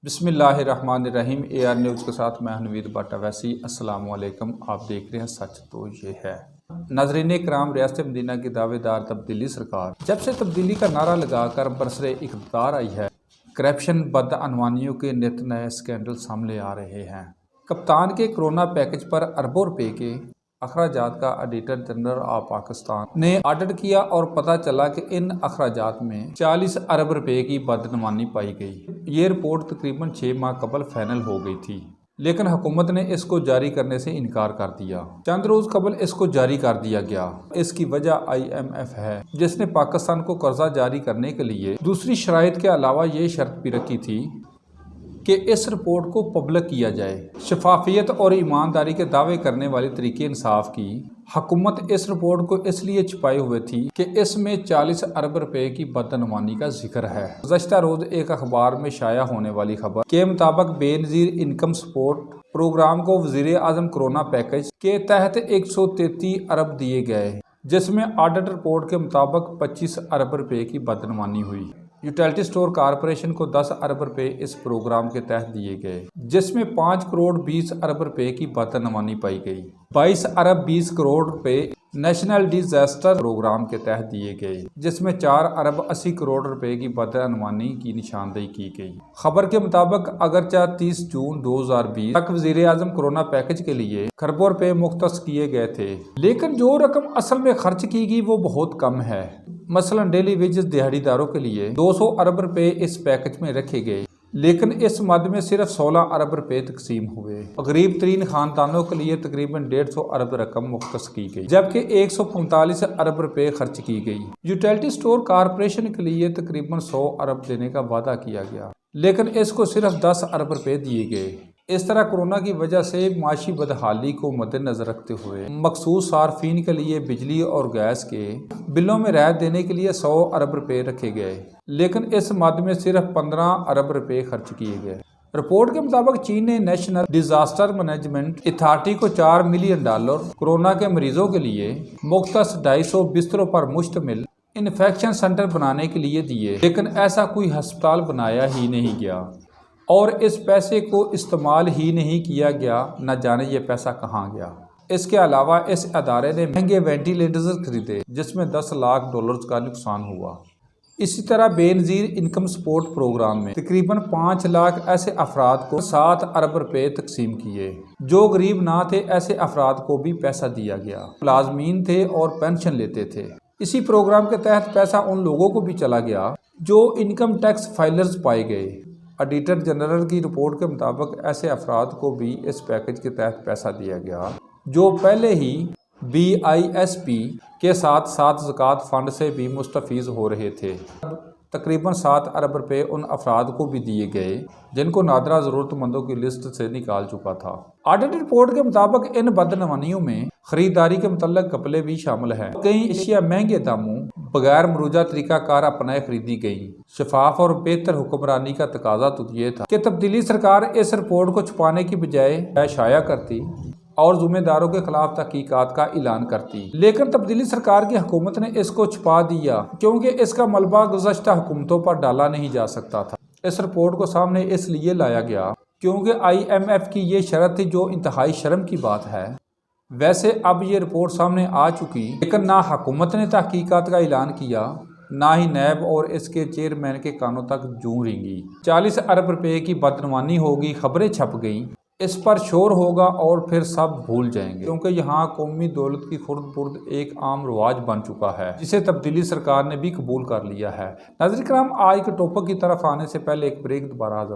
بسم اللہ الرحمن الرحیم۔ AR نیوز کے ساتھ میں نوید بٹ اویسی۔ السلام علیکم، آپ دیکھ رہے ہیں سچ تو یہ ہے۔ ناظرین کرام، ریاست مدینہ کی دعوے دار تبدیلی سرکار جب سے تبدیلی کا نعرہ لگا کر برسر اقتدار آئی ہے، کرپشن بدعنوانیوں کے نت نئے سکینڈل سامنے آ رہے ہیں۔ کپتان کے کرونا پیکج پر اربوں روپے کے اخراجات کا آڈیٹر جنرل آف پاکستان نے آڈٹ کیا اور پتہ چلا کہ ان اخراجات میں 40 ارب روپے کی بدعنوانی پائی گئی۔ یہ رپورٹ تقریباً 6 ماہ قبل فائنل ہو گئی تھی، لیکن حکومت نے اس کو جاری کرنے سے انکار کر دیا۔ چند روز قبل اس کو جاری کر دیا گیا۔ اس کی وجہ IMF ہے، جس نے پاکستان کو قرضہ جاری کرنے کے لیے دوسری شرائط کے علاوہ یہ شرط بھی رکھی تھی کہ اس رپورٹ کو پبلک کیا جائے۔ شفافیت اور ایمانداری کے دعوے کرنے والی تحریک انصاف کی حکومت اس رپورٹ کو اس لیے چھپائے ہوئے تھی کہ اس میں 40 ارب روپے کی بدعنوانی کا ذکر ہے۔ گزشتہ روز ایک اخبار میں شائع ہونے والی خبر کے مطابق بے نظیر انکم سپورٹ پروگرام کو وزیر اعظم کرونا پیکج کے تحت 133 ارب دیے گئے، جس میں آڈٹ رپورٹ کے مطابق 25 ارب روپے کی بدعنوانی ہوئی۔ یوٹیلٹی اسٹور کارپوریشن کو 10 ارب روپے اس پروگرام کے تحت دیے گئے، جس میں 5 کروڑ 20 ارب روپے کی بدعنوانی پائی گئی۔ 22 ارب 20 کروڑ روپے نیشنل ڈیزاسٹر پروگرام کے تحت دیے گئے، جس میں 4 ارب 80 کروڑ روپے کی بدعنوانی کی نشاندہی کی گئی۔ خبر کے مطابق اگرچہ 30 جون 2020 تک وزیر اعظم کرونا پیکج کے لیے کھربوں روپے مختص کیے گئے تھے، لیکن جو رقم اصل میں خرچ کی گئی وہ بہت کم ہے۔ مثلا ڈیلی ویجز دیہڑی داروں کے لیے 200 ارب روپے اس پیکج میں رکھے گئے، لیکن اس مد میں صرف 16 ارب روپے تقسیم ہوئے۔ غریب ترین خاندانوں کے لیے تقریباً 150 ارب رقم مختص کی گئی، جبکہ 145 ارب روپے خرچ کی گئی۔ یوٹیلٹی اسٹور کارپوریشن کے لیے تقریباً 100 ارب دینے کا وعدہ کیا گیا، لیکن اس کو صرف 10 ارب روپے دیے گئے۔ اس طرح کورونا کی وجہ سے معاشی بدحالی کو مد نظر رکھتے ہوئے مخصوص صارفین کے لیے بجلی اور گیس کے بلوں میں رعایت دینے کے لیے 100 ارب روپے رکھے گئے، لیکن اس مد میں صرف 15 ارب روپے خرچ کیے گئے۔ رپورٹ کے مطابق چین نے نیشنل ڈیزاسٹر مینجمنٹ اتھارٹی کو $4 ملین کورونا کے مریضوں کے لیے مختص 250 بستروں پر مشتمل انفیکشن سینٹر بنانے کے لیے دیے، لیکن ایسا کوئی ہسپتال بنایا ہی نہیں گیا اور اس پیسے کو استعمال ہی نہیں کیا گیا، نہ جانے یہ پیسہ کہاں گیا۔ اس کے علاوہ اس ادارے نے مہنگے وینٹیلیٹرز خریدے، جس میں $10 لاکھ کا نقصان ہوا۔ اسی طرح بے نظیر انکم سپورٹ پروگرام میں تقریباً 5 لاکھ ایسے افراد کو 7 ارب روپے تقسیم کیے۔ جو غریب نہ تھے ایسے افراد کو بھی پیسہ دیا گیا، ملازمین تھے اور پینشن لیتے تھے۔ اسی پروگرام کے تحت پیسہ ان لوگوں کو بھی چلا گیا جو انکم ٹیکس فائلرز پائے گئے۔ آڈیٹر جنرل کی رپورٹ کے مطابق ایسے افراد کو بھی اس پیکج کے تحت پیسہ دیا گیا جو پہلے ہی BISP کے ساتھ زکوٰۃ فنڈ سے بھی مستفیض ہو رہے تھے۔ تقریباً 7 ارب روپے ان افراد کو بھی دیے گئے جن کو نادرہ ضرورت مندوں کی لسٹ سے نکال چکا تھا۔ آڈٹ رپورٹ کے مطابق ان بدعنوانیوں میں خریداری کے متعلق گھپلے بھی شامل ہیں۔ کئی اشیاء مہنگے داموں بغیر مروجہ طریقہ کار اپنائے خریدی گئیں۔ شفاف اور بہتر حکمرانی کا تقاضا تو یہ تھا کہ تبدیلی سرکار اس رپورٹ کو چھپانے کی بجائے شائع کرتی اور ذمہ داروں کے خلاف تحقیقات کا اعلان کرتی، لیکن تبدیلی سرکار کی حکومت نے اس کو چھپا دیا کیونکہ اس کا ملبہ گزشتہ حکومتوں پر ڈالا نہیں جا سکتا تھا۔ اس رپورٹ کو سامنے اس لیے لایا گیا کیونکہ IMF کی یہ شرط تھی، جو انتہائی شرم کی بات ہے۔ ویسے اب یہ رپورٹ سامنے آ چکی، لیکن نہ حکومت نے تحقیقات کا اعلان کیا، نہ ہی نیب اور اس کے چیئرمین کے کانوں تک جوں رینگی۔ 40 ارب روپے کی بدعنوانی ہوگی، خبریں چھپ گئیں، اس پر شور ہوگا اور پھر سب بھول جائیں گے، کیونکہ یہاں قومی دولت کی خرد برد ایک عام رواج بن چکا ہے، جسے تبدیلی سرکار نے بھی قبول کر لیا ہے۔ ناظرین کرام، آج کے ٹاپک کی طرف آنے سے پہلے ایک بریک، دوبارہ حاضر